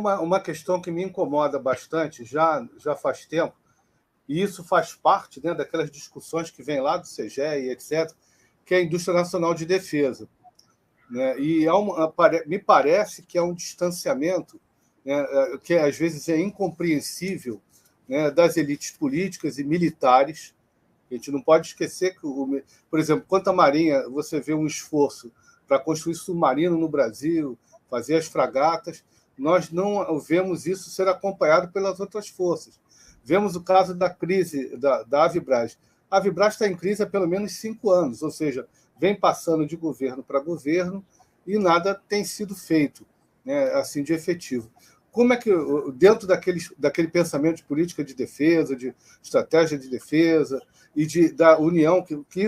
uma questão que me incomoda bastante já faz tempo, e isso faz parte, né, daquelas discussões que vêm lá do CGE e etc., que é a indústria nacional de defesa, né? E me parece que é um distanciamento, né, que às vezes é incompreensível, né, das elites políticas e militares. A gente não pode esquecer que, por exemplo, quanto à Marinha, você vê um esforço para construir submarino no Brasil, fazer as fragatas, nós não vemos isso ser acompanhado pelas outras forças. Vemos o caso da crise da Avibraz. A Avibraz está em crise há pelo menos 5 anos, ou seja, vem passando de governo para governo e nada tem sido feito, né, assim, de efetivo. Como é que, dentro daquele pensamento de política de defesa, de estratégia de defesa e da União, que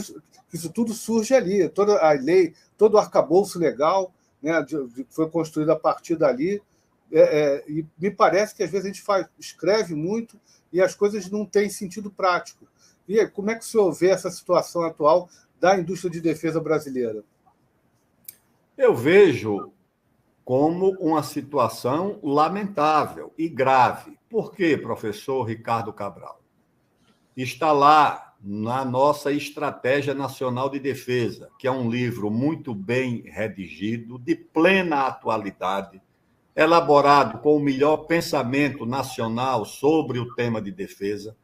isso tudo surge ali, toda a lei, todo o arcabouço legal, né, que foi construído a partir dali, e me parece que às vezes a gente escreve muito e as coisas não têm sentido prático. E aí, como é que o senhor vê essa situação atual da indústria de defesa brasileira? Eu vejo como uma situação lamentável e grave. Por quê, professor Ricardo Cabral? Está lá na nossa Estratégia Nacional de Defesa, que é um livro muito bem redigido, de plena atualidade, elaborado com o melhor pensamento nacional sobre o tema de defesa.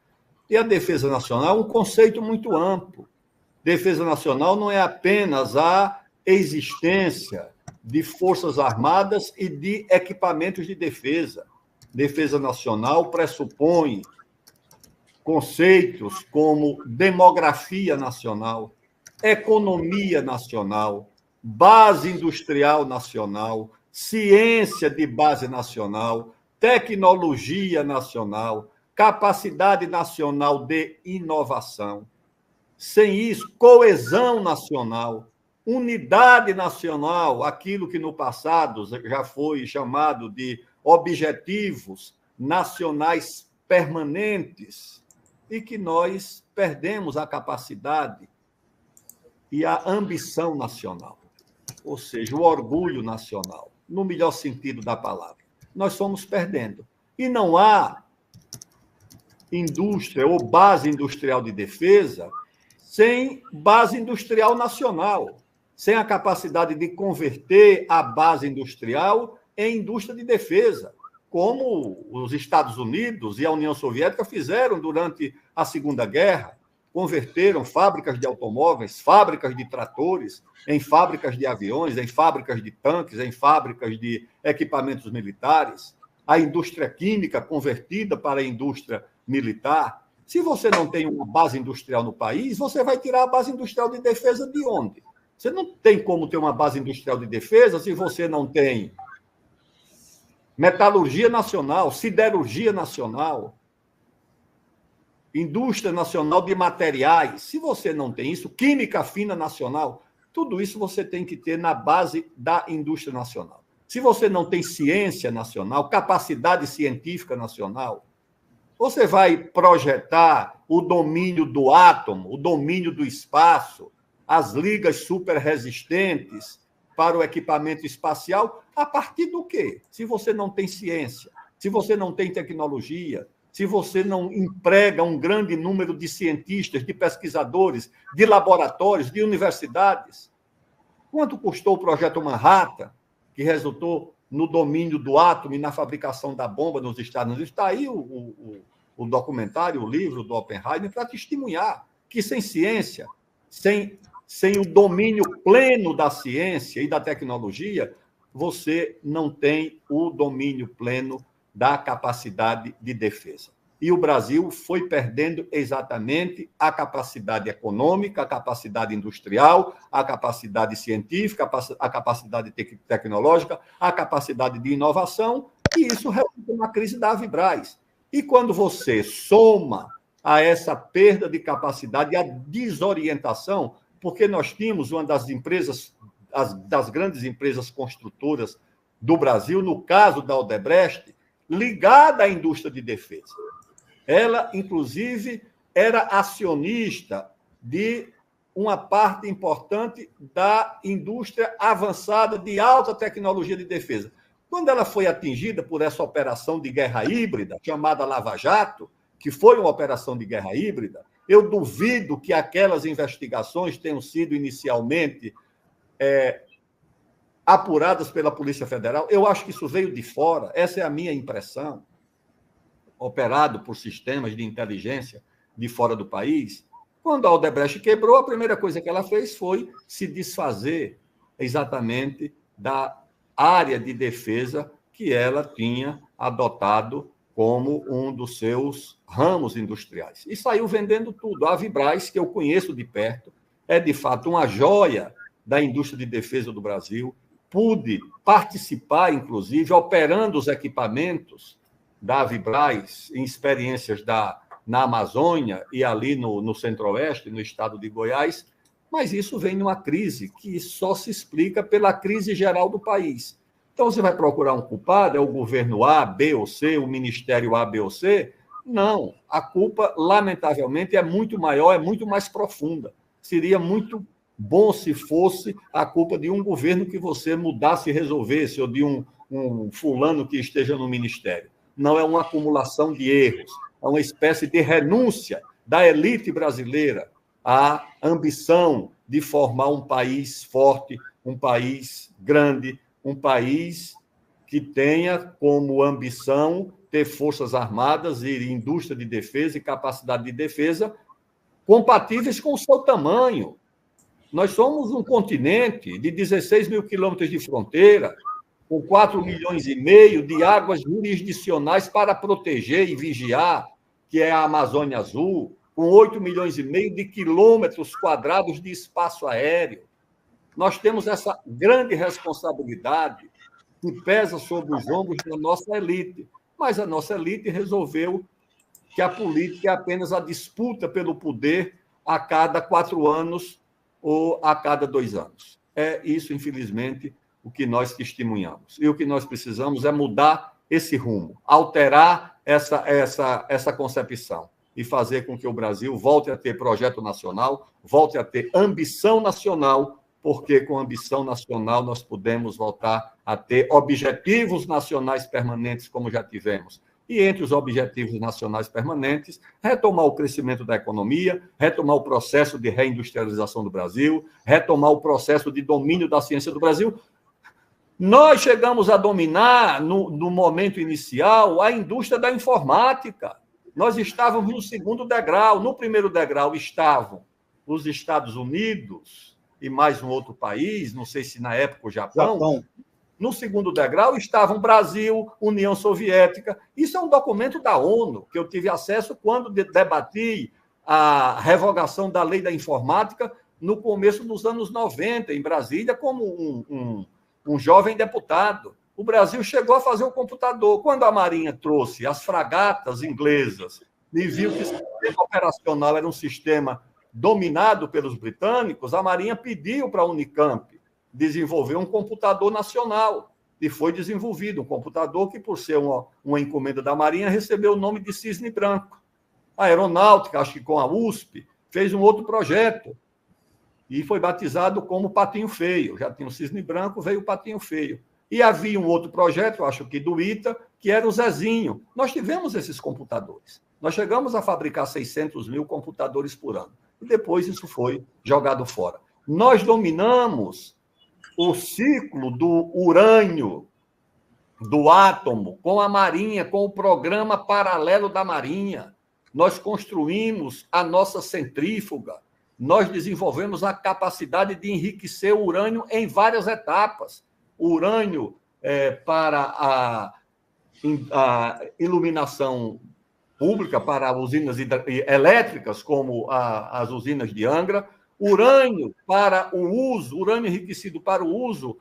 E a defesa nacional é um conceito muito amplo. Defesa nacional não é apenas a existência de forças armadas e de equipamentos de defesa. Defesa nacional pressupõe conceitos como demografia nacional, economia nacional, base industrial nacional, ciência de base nacional, tecnologia nacional, capacidade nacional de inovação. Sem isso, coesão nacional, unidade nacional, aquilo que no passado já foi chamado de objetivos nacionais permanentes, e que nós perdemos a capacidade e a ambição nacional, ou seja, o orgulho nacional, no melhor sentido da palavra. Nós fomos perdendo. E não há indústria ou base industrial de defesa sem base industrial nacional, sem a capacidade de converter a base industrial em indústria de defesa, como os Estados Unidos e a União Soviética fizeram durante a Segunda Guerra. Converteram fábricas de automóveis, fábricas de tratores, em fábricas de aviões, em fábricas de tanques, em fábricas de equipamentos militares. A indústria química convertida para a indústria militar. Se você não tem uma base industrial no país, você vai tirar a base industrial de defesa de onde? Você não tem como ter uma base industrial de defesa se você não tem metalurgia nacional, siderurgia nacional, indústria nacional de materiais. Se você não tem isso, química fina nacional, tudo isso você tem que ter na base da indústria nacional. Se você não tem ciência nacional, capacidade científica nacional, você vai projetar o domínio do átomo, o domínio do espaço, as ligas superresistentes para o equipamento espacial, a partir do quê? Se você não tem ciência, se você não tem tecnologia, se você não emprega um grande número de cientistas, de pesquisadores, de laboratórios, de universidades. Quanto custou o projeto Manhattan, que resultou no domínio do átomo e na fabricação da bomba nos Estados Unidos? Está aí o documentário, o livro do Oppenheimer, para testemunhar que sem ciência, sem o domínio pleno da ciência e da tecnologia, você não tem o domínio pleno da capacidade de defesa. E o Brasil foi perdendo exatamente a capacidade econômica, a capacidade industrial, a capacidade científica, a capacidade tecnológica, a capacidade de inovação, e isso resulta na crise da Avibraz. E quando você soma a essa perda de capacidade e a desorientação, porque nós tínhamos uma das empresas, das grandes empresas construtoras do Brasil, no caso da Odebrecht, ligada à indústria de defesa. Ela, inclusive, era acionista de uma parte importante da indústria avançada de alta tecnologia de defesa. Quando ela foi atingida por essa operação de guerra híbrida, chamada Lava Jato, que foi uma operação de guerra híbrida, eu duvido que aquelas investigações tenham sido inicialmente apuradas pela Polícia Federal. Eu acho que isso veio de fora, essa é a minha impressão, operado por sistemas de inteligência de fora do país. Quando a Odebrecht quebrou, a primeira coisa que ela fez foi se desfazer exatamente da área de defesa que ela tinha adotado como um dos seus ramos industriais. E saiu vendendo tudo. A Vibraz, que eu conheço de perto, é, de fato, uma joia da indústria de defesa do Brasil. Pude participar, inclusive, operando os equipamentos da Vibraz em experiências na Amazônia e ali no Centro-Oeste, no estado de Goiás, mas isso vem numa crise que só se explica pela crise geral do país. Então, você vai procurar um culpado, é o governo A, B ou C, o ministério A, B ou C? Não, a culpa, lamentavelmente, é muito maior, é muito mais profunda. Seria muito bom se fosse a culpa de um governo que você mudasse e resolvesse, ou de um fulano que esteja no ministério. Não, é uma acumulação de erros, é uma espécie de renúncia da elite brasileira à ambição de formar um país forte, um país grande, um país que tenha como ambição ter forças armadas e indústria de defesa e capacidade de defesa compatíveis com o seu tamanho. Nós somos um continente de 16 mil quilômetros de fronteira, com 4,5 milhões de águas jurisdicionais para proteger e vigiar, que é a Amazônia Azul, com 8,5 milhões de quilômetros quadrados de espaço aéreo. Nós temos essa grande responsabilidade que pesa sobre os ombros da nossa elite, mas a nossa elite resolveu que a política é apenas a disputa pelo poder a cada 4 anos ou a cada 2 anos. É isso, infelizmente, o que nós testemunhamos. E o que nós precisamos é mudar esse rumo, alterar essa concepção e fazer com que o Brasil volte a ter projeto nacional, volte a ter ambição nacional, porque com ambição nacional nós podemos voltar a ter objetivos nacionais permanentes, como já tivemos. E entre os objetivos nacionais permanentes, retomar o crescimento da economia, retomar o processo de reindustrialização do Brasil, retomar o processo de domínio da ciência do Brasil. Nós chegamos a dominar, no momento inicial, a indústria da informática. Nós estávamos no segundo degrau. No primeiro degrau estavam os Estados Unidos e mais um outro país, não sei se na época o Japão. No segundo degrau estavam Brasil, União Soviética. Isso é um documento da ONU, que eu tive acesso quando debati a revogação da lei da informática no começo dos anos 90, em Brasília, como um jovem deputado. O Brasil chegou a fazer o computador. Quando a Marinha trouxe as fragatas inglesas e viu que o sistema operacional era um sistema dominado pelos britânicos, a Marinha pediu para a Unicamp desenvolver um computador nacional. E foi desenvolvido um computador que, por ser uma encomenda da Marinha, recebeu o nome de Cisne Branco. A Aeronáutica, acho que com a USP, fez um outro projeto e foi batizado como Patinho Feio. Já tinha o Cisne Branco, veio o Patinho Feio. E havia um outro projeto, acho que do ITA, que era o Zezinho. Nós tivemos esses computadores. Nós chegamos a fabricar 600 mil computadores por ano. E depois isso foi jogado fora. Nós dominamos o ciclo do urânio, do átomo, com a Marinha, com o programa paralelo da Marinha. Nós construímos a nossa centrífuga. Nós desenvolvemos a capacidade de enriquecer o urânio em várias etapas. O urânio para a iluminação pública, para usinas elétricas, como as usinas de Angra, urânio para o uso, urânio enriquecido para o uso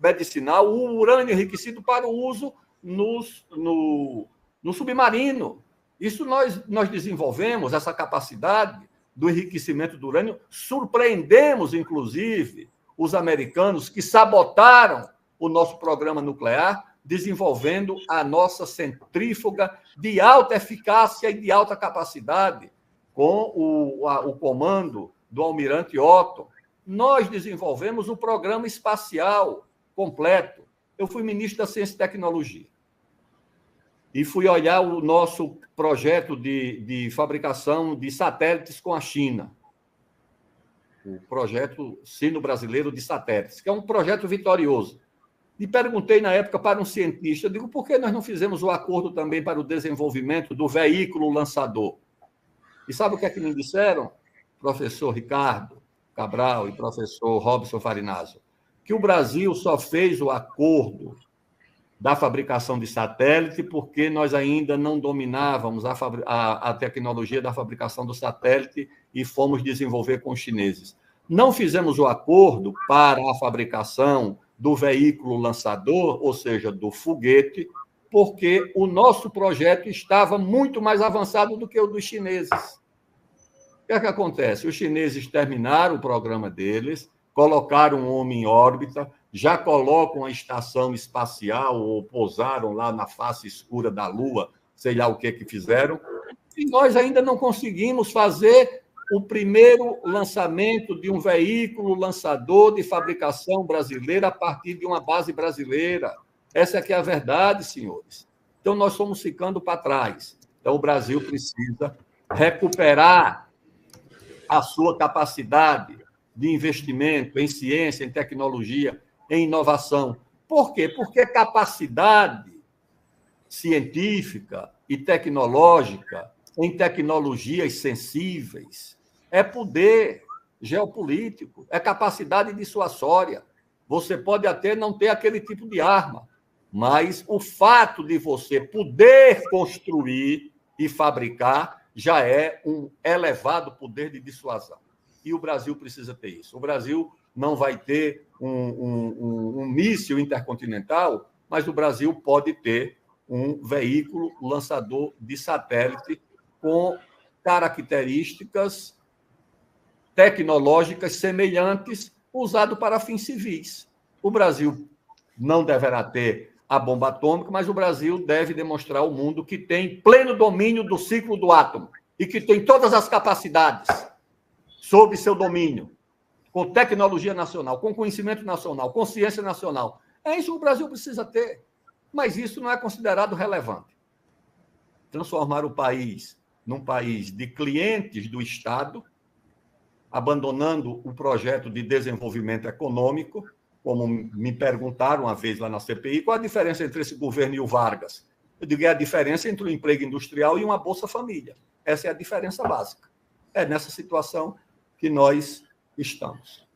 medicinal, o urânio enriquecido para o uso no submarino. Isso nós desenvolvemos, essa capacidade do enriquecimento do urânio, surpreendemos, inclusive, os americanos que sabotaram o nosso programa nuclear, desenvolvendo a nossa centrífuga de alta eficácia e de alta capacidade, com o comando do almirante Otto. Nós desenvolvemos um programa espacial completo. eu fui ministro da Ciência e Tecnologia e fui olhar o nosso projeto de fabricação de satélites com a China, o projeto Sino-Brasileiro de Satélites, que é um projeto vitorioso. E perguntei na época para um cientista, eu digo, por que nós não fizemos o acordo também para o desenvolvimento do veículo lançador? E sabe o que é que me disseram, professor Ricardo Cabral e professor Robson Farinazzo? Que o Brasil só fez o acordo da fabricação de satélite porque nós ainda não dominávamos a tecnologia da fabricação do satélite e fomos desenvolver com os chineses. Não fizemos o acordo para a fabricação do veículo lançador, ou seja, do foguete, porque o nosso projeto estava muito mais avançado do que o dos chineses. O que é que acontece? Os chineses terminaram o programa deles, colocaram um homem em órbita, já colocam a estação espacial ou pousaram lá na face escura da Lua, sei lá o que fizeram, e nós ainda não conseguimos fazer o primeiro lançamento de um veículo lançador de fabricação brasileira a partir de uma base brasileira. Essa é que é a verdade, senhores. Então, nós estamos ficando para trás. Então, o Brasil precisa recuperar a sua capacidade de investimento em ciência, em tecnologia, em inovação. Por quê? Porque capacidade científica e tecnológica em tecnologias sensíveis é poder geopolítico, é capacidade dissuasória. Você pode até não ter aquele tipo de arma, mas o fato de você poder construir e fabricar já é um elevado poder de dissuasão. E o Brasil precisa ter isso. O Brasil não vai ter um míssil intercontinental, mas o Brasil pode ter um veículo lançador de satélite com características tecnológicas semelhantes, usado para fins civis. O Brasil não deverá ter a bomba atômica, mas o Brasil deve demonstrar ao mundo que tem pleno domínio do ciclo do átomo e que tem todas as capacidades sob seu domínio, com tecnologia nacional, com conhecimento nacional, com ciência nacional. É isso que o Brasil precisa ter, mas isso não é considerado relevante. Transformar o país num país de clientes do Estado, abandonando o projeto de desenvolvimento econômico, como me perguntaram uma vez lá na CPI, qual a diferença entre esse governo e o Vargas? Eu digo, é a diferença entre o emprego industrial e uma Bolsa Família. Essa é a diferença básica. É nessa situação que nós estamos.